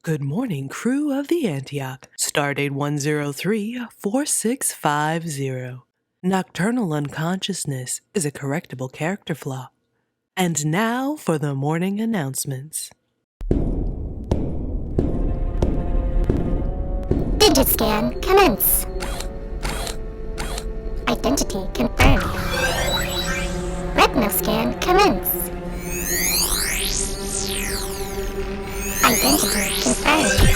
Good morning, crew of the Antioch. Stardate 103-4650. Nocturnal unconsciousness is a correctable character flaw. And now for the morning announcements. Digit scan commence. Identity confirmed. Retinal scan commence. Identity confirmed.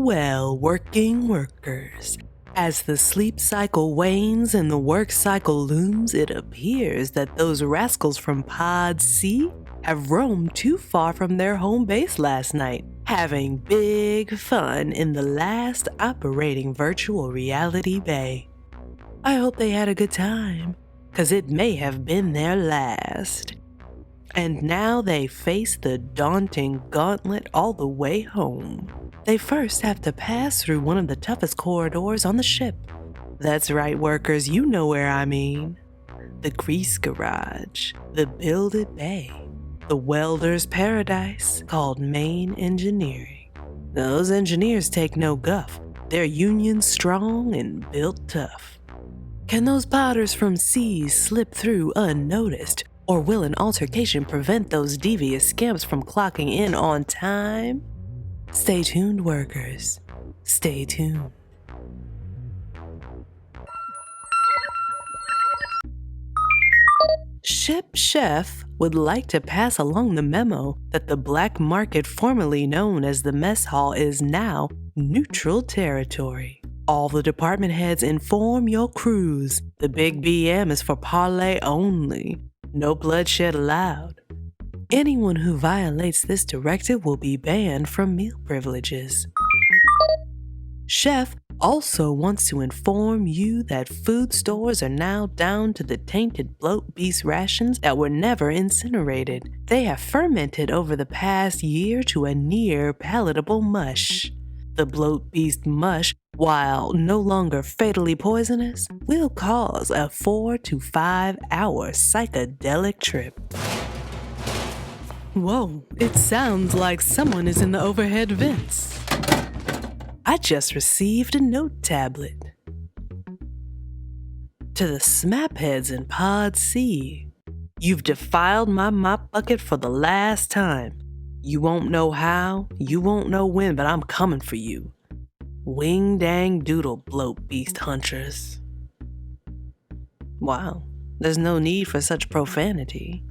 Well, working workers. As the sleep cycle wanes and the work cycle looms, it appears that those rascals from Pod C have roamed too far from their home base last night, having big fun in the last operating virtual reality bay. I hope they had a good time, 'cause it may have been their last. And now they face the daunting gauntlet all the way home. They first have to pass through one of the toughest corridors on the ship. That's right, workers, you know where I mean. The grease garage, the builded bay, the welder's paradise called main engineering. Those engineers take no guff. They're union strong and built tough. Can those potters from C slip through unnoticed? Or will an altercation prevent those devious scamps from clocking in on time? Stay tuned, workers. Stay tuned. Ship Chef would like to pass along the memo that the black market formerly known as the mess hall is now neutral territory. All the department heads inform your crews. The big BM is for parlay only. No bloodshed allowed. Anyone who violates this directive will be banned from meal privileges. Chef also wants to inform you that food stores are now down to the tainted bloat beast rations that were never incinerated. They have fermented over the past year to a near palatable mush. The bloat beast mush, while no longer fatally poisonous, will cause a 4 to 5 hour psychedelic trip. Whoa, it sounds like someone is in the overhead vents. I just received a note tablet. To the smapheads in Pod C, you've defiled my mop bucket for the last time. You won't know how, you won't know when, but I'm coming for you. Wing dang doodle bloat beast hunchers. Wow, there's no need for such profanity.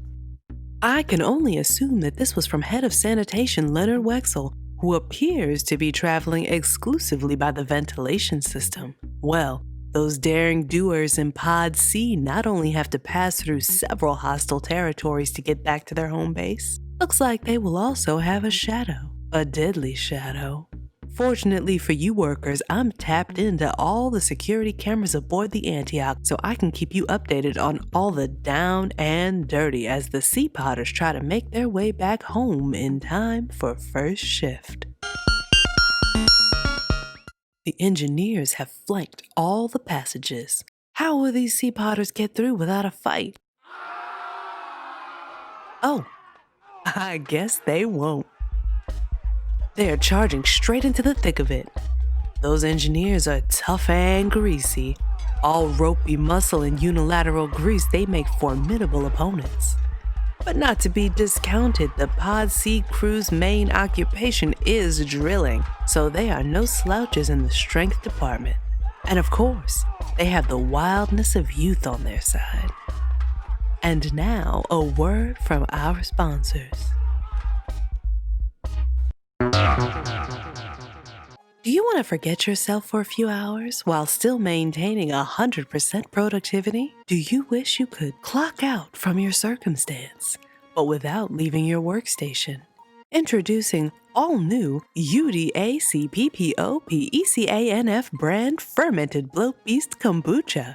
I can only assume that this was from head of sanitation Leonard Wexel, who appears to be traveling exclusively by the ventilation system. Well, those daring doers in Pod C not only have to pass through several hostile territories to get back to their home base, looks like they will also have a shadow, a deadly shadow. Fortunately for you workers, I'm tapped into all the security cameras aboard the Antioch, so I can keep you updated on all the down and dirty as the Sea Potters try to make their way back home in time for first shift. The engineers have flanked all the passages. How will these Sea Potters get through without a fight? Oh, I guess they won't. They're charging straight into the thick of it. Those engineers are tough and greasy. All ropey muscle and unilateral grease, they make formidable opponents. But not to be discounted, the Pod C crew's main occupation is drilling, so they are no slouches in the strength department. And of course, they have the wildness of youth on their side. And now, a word from our sponsors. Do you want to forget yourself for a few hours while still maintaining 100% productivity? Do you wish you could clock out from your circumstance, but without leaving your workstation? Introducing all new UDACPPOPECANF brand fermented Bloat Beast kombucha.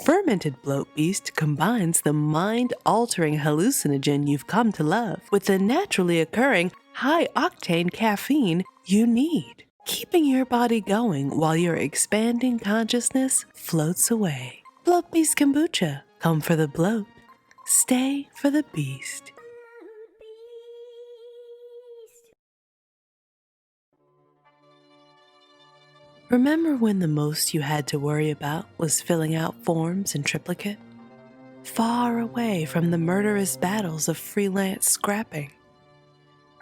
Fermented Bloat Beast combines the mind-altering hallucinogen you've come to love with the naturally occurring high-octane caffeine you need, keeping your body going while your expanding consciousness floats away. Bloat Beast kombucha. Come for the bloat. Stay for the beast. Remember when the most you had to worry about was filling out forms in triplicate? Far away from the murderous battles of freelance scrapping.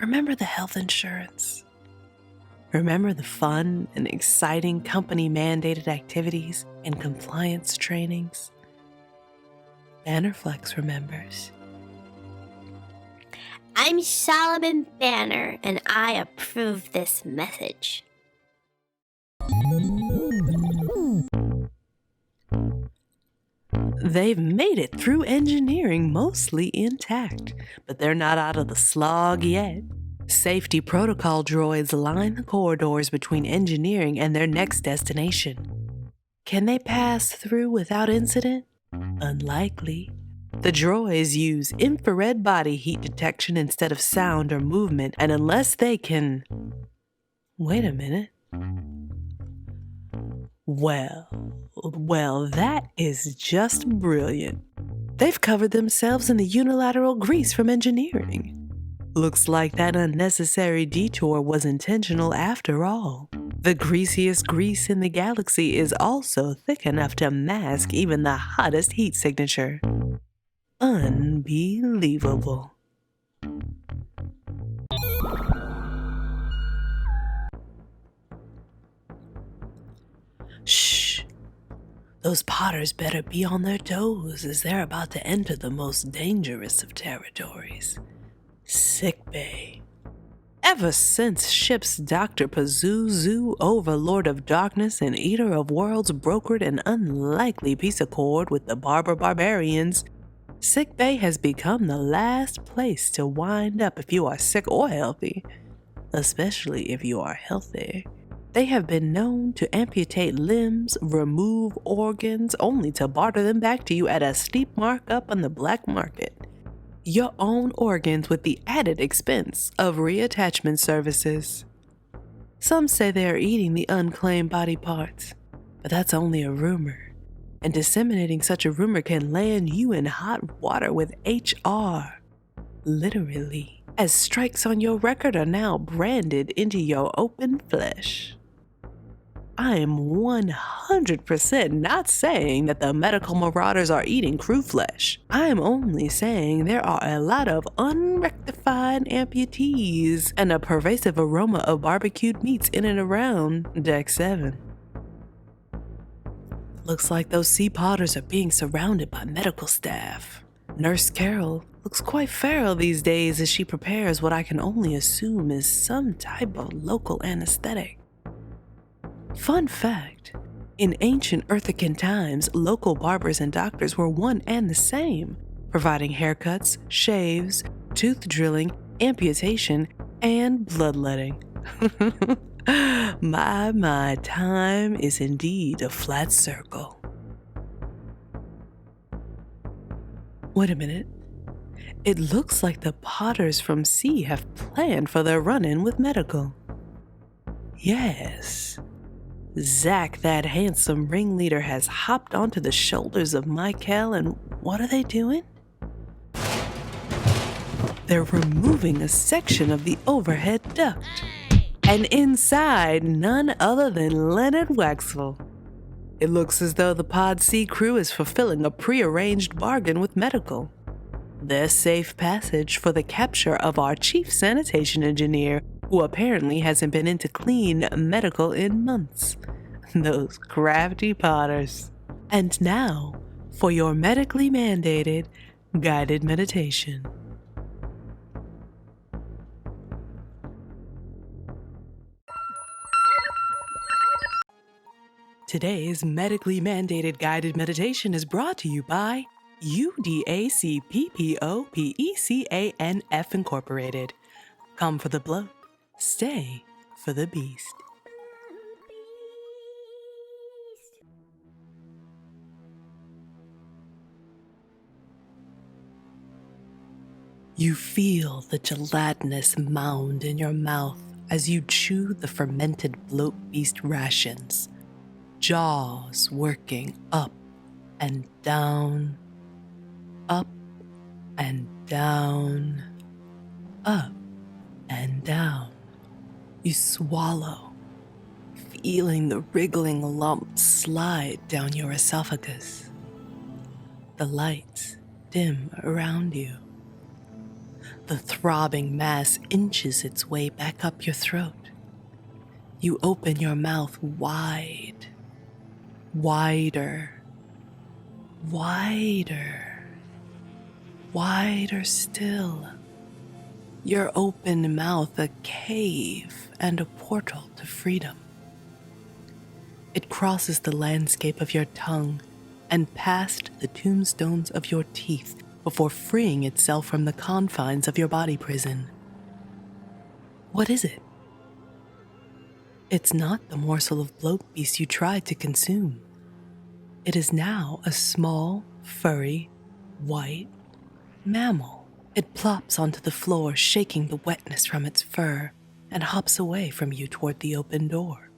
Remember the health insurance? Remember the fun and exciting company-mandated activities and compliance trainings? Bannerflex remembers. I'm Solomon Banner, and I approve this message. They've made it through engineering mostly intact, but they're not out of the slog yet. Safety protocol droids line the corridors between engineering and their next destination. Can they pass through without incident? Unlikely. The droids use infrared body heat detection instead of sound or movement, and unless they can... Wait a minute. Well, that is just brilliant. They've covered themselves in the unilateral grease from engineering. Looks like that unnecessary detour was intentional after all. The greasiest grease in the galaxy is also thick enough to mask even the hottest heat signature. Unbelievable. Shh. Those Potters better be on their toes as they're about to enter the most dangerous of territories. Sickbay. Ever since ship's Dr. Pazuzu, Overlord of Darkness and Eater of Worlds, brokered an unlikely peace accord with the Barber Barbarians, sickbay has become the last place to wind up if you are sick or healthy, especially if you are healthy. They have been known to amputate limbs, remove organs, only to barter them back to you at a steep markup on the black market. Your own organs with the added expense of reattachment services. Some say they are eating the unclaimed body parts, but that's only a rumor, and disseminating such a rumor can land you in hot water with HR. Literally, as strikes on your record are now branded into your open flesh. I am 100% not saying that the medical marauders are eating crew flesh. I am only saying there are a lot of unrectified amputees and a pervasive aroma of barbecued meats in and around Deck 7. Looks like those Sea Potters are being surrounded by medical staff. Nurse Carol looks quite feral these days as she prepares what I can only assume is some type of local anesthetic. Fun fact, in ancient Earthican times, local barbers and doctors were one and the same, providing haircuts, shaves, tooth drilling, amputation, and bloodletting. My, time is indeed a flat circle. Wait a minute. It looks like the Potters from C have planned for their run-in with medical. Yes. Zach, that handsome ringleader, has hopped onto the shoulders of Michael, and what are they doing? They're removing a section of the overhead duct. And inside, none other than Leonard Wexel. It looks as though the Pod C crew is fulfilling a prearranged bargain with medical. Their safe passage for the capture of our chief sanitation engineer, who apparently hasn't been into clean medical in months. Those crafty Potters. And now, for your medically mandated guided meditation. Today's medically mandated guided meditation is brought to you by UDACPPOPECANF Incorporated. Come for the bloat. Stay for the beast. You feel the gelatinous mound in your mouth as you chew the fermented bloat beast rations, jaws working up and down, up and down, up and down. You swallow, feeling the wriggling lumps slide down your esophagus. The lights dim around you. The throbbing mass inches its way back up your throat. You open your mouth wide, wider, wider, wider still. Your open mouth a cave and a portal to freedom. It crosses the landscape of your tongue and past the tombstones of your teeth before freeing itself from the confines of your body prison. What is it? It's not the morsel of bloat beast you tried to consume. It is now a small, furry, white mammal. It plops onto the floor, shaking the wetness from its fur, and hops away from you toward the open door.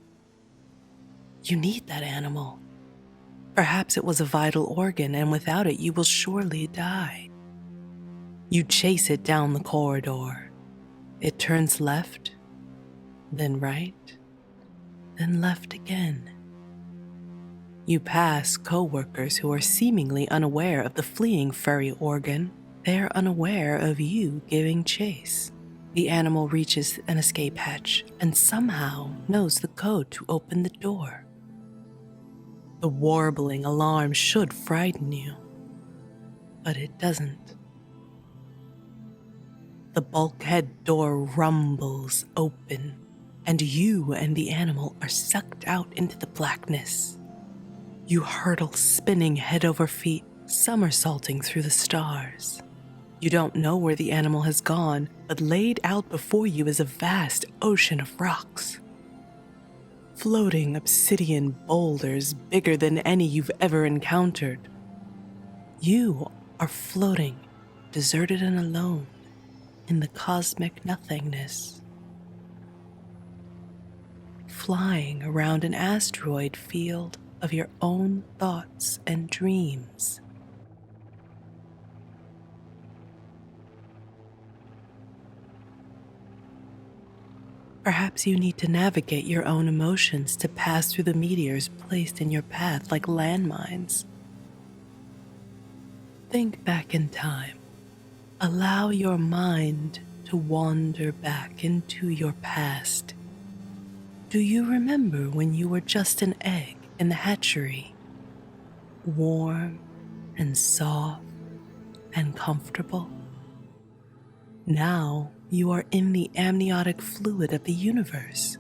You need that animal. Perhaps it was a vital organ, and without it you will surely die. You chase it down the corridor. It turns left, then right, then left again. You pass co-workers who are seemingly unaware of the fleeing furry organ. They are unaware of you giving chase. The animal reaches an escape hatch and somehow knows the code to open the door. The warbling alarm should frighten you, but it doesn't. The bulkhead door rumbles open, and you and the animal are sucked out into the blackness. You hurtle, spinning head over feet, somersaulting through the stars. You don't know where the animal has gone, but laid out before you is a vast ocean of rocks. Floating obsidian boulders bigger than any you've ever encountered. You are floating, deserted and alone, in the cosmic nothingness. Flying around an asteroid field of your own thoughts and dreams. Perhaps you need to navigate your own emotions to pass through the meteors placed in your path like landmines. Think back in time. Allow your mind to wander back into your past. Do you remember when you were just an egg in the hatchery? Warm and soft and comfortable. Now you are in the amniotic fluid of the universe,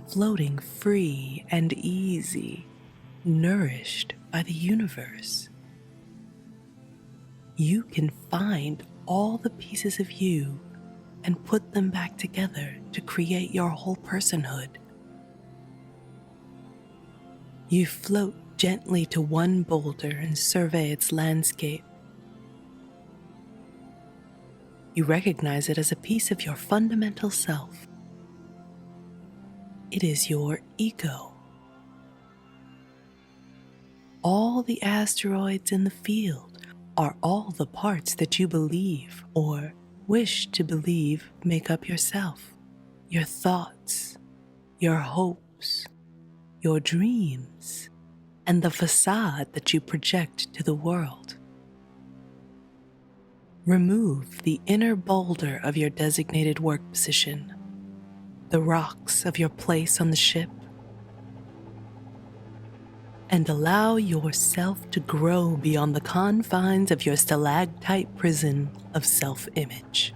floating free and easy, nourished by the universe. You can find all the pieces of you and put them back together to create your whole personhood. You float gently to one boulder and survey its landscape. You recognize it as a piece of your fundamental self. It is your ego. All the asteroids in the field are all the parts that you believe or wish to believe make up yourself. Your thoughts, your hopes, your dreams, and the facade that you project to the world. Remove the inner boulder of your designated work position, the rocks of your place on the ship, and allow yourself to grow beyond the confines of your stalactite prison of self-image.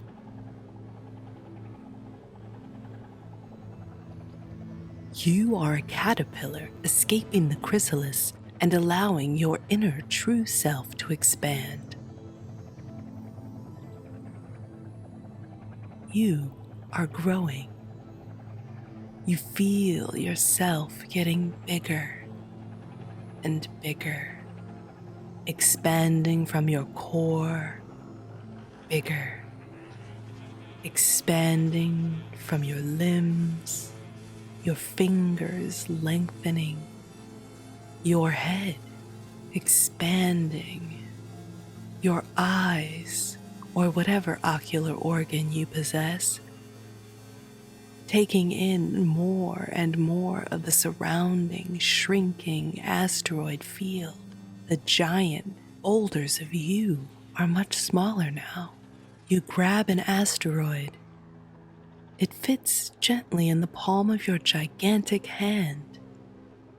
You are a caterpillar escaping the chrysalis and allowing your inner true self to expand. You are growing You feel yourself getting bigger and bigger, expanding from your core, bigger, expanding from your limbs, your fingers lengthening, your head expanding, your eyes, or whatever ocular organ you possess, taking in more and more of the surrounding, shrinking asteroid field. The giant boulders of you are much smaller now. You grab an asteroid. It fits gently in the palm of your gigantic hand.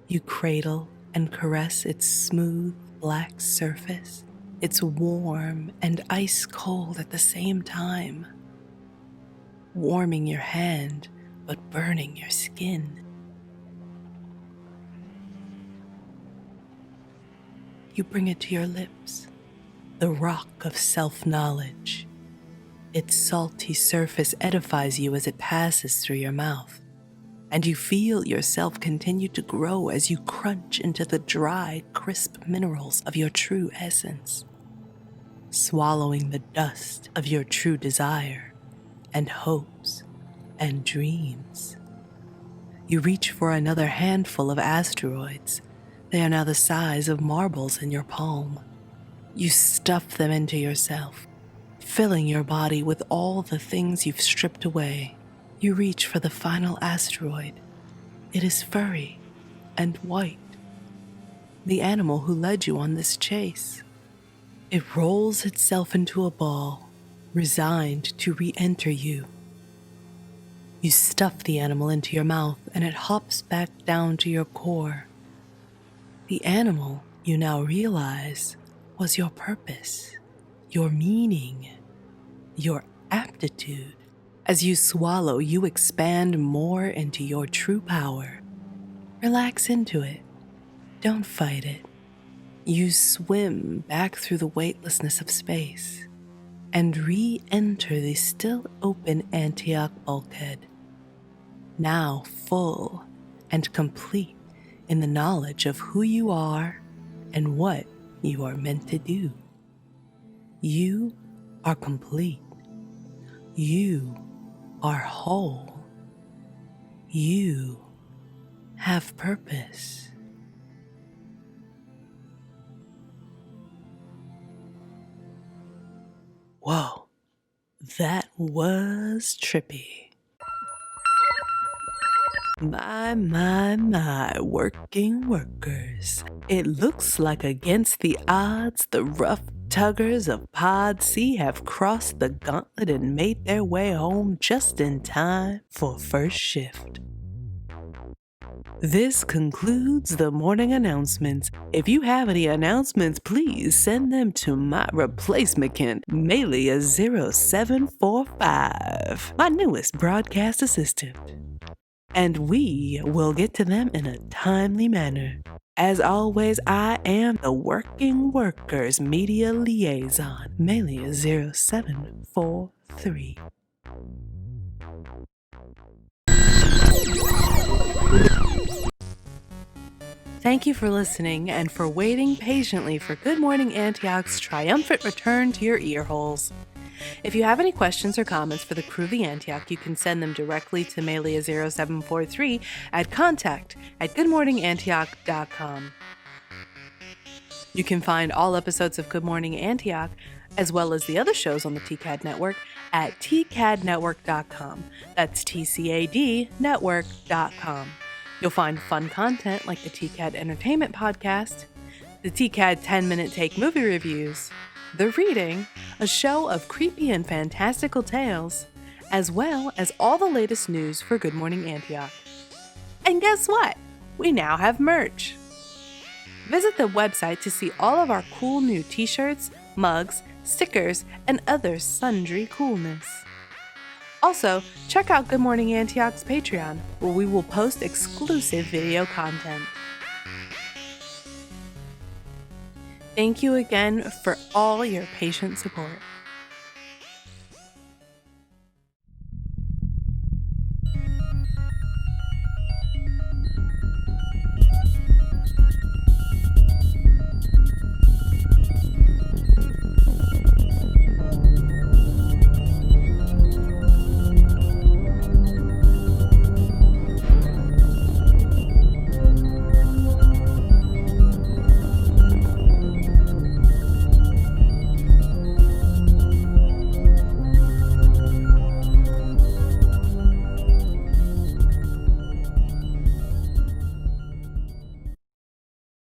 You cradle and caress its smooth black surface. It's warm and ice cold at the same time, warming your hand but burning your skin. You bring it to your lips, the rock of self-knowledge. Its salty surface edifies you as it passes through your mouth, and you feel yourself continue to grow as you crunch into the dry, crisp minerals of your true essence, swallowing the dust of your true desire and hopes and dreams. You reach for another handful of asteroids. They are now the size of marbles in your palm. You stuff them into yourself, filling your body with all the things you've stripped away. You reach for the final asteroid. It is furry and white, the animal who led you on this chase. It rolls itself into a ball, resigned to re-enter you. You stuff the animal into your mouth and it hops back down to your core. The animal, you now realize, was your purpose, your meaning, your aptitude. As you swallow, you expand more into your true power. Relax into it. Don't fight it. You swim back through the weightlessness of space and re-enter the still open Antioch bulkhead, now full and complete in the knowledge of who you are and what you are meant to do. You are complete. You are whole. You have purpose. Whoa, that was trippy. My, working workers. It looks like against the odds, the rough tuggers of Pod C have crossed the gauntlet and made their way home just in time for first shift. This concludes the morning announcements. If you have any announcements, please send them to my replacement, Melia0745, my newest broadcast assistant, and we will get to them in a timely manner. As always, I am the Working Workers Media Liaison, Melia0743. Thank you for listening and for waiting patiently for Good Morning Antioch's triumphant return to your earholes. If you have any questions or comments for the crew of the Antioch, you can send them directly to Melia0743 at contact@goodmorningantioch.com. You can find all episodes of Good Morning Antioch, as well as the other shows on the TCAD network, at tcadnetwork.com. That's TCAD network.com. You'll find fun content like the TCAD Entertainment Podcast, the TCAD 10 Minute Take movie reviews, The Reading, a show of creepy and fantastical tales, as well as all the latest news for Good Morning Antioch. And guess what? We now have merch. Visit the website to see all of our cool new t-shirts, mugs, stickers, and other sundry coolness. Also, check out Good Morning Antioch's Patreon, where we will post exclusive video content. Thank you again for all your patient support.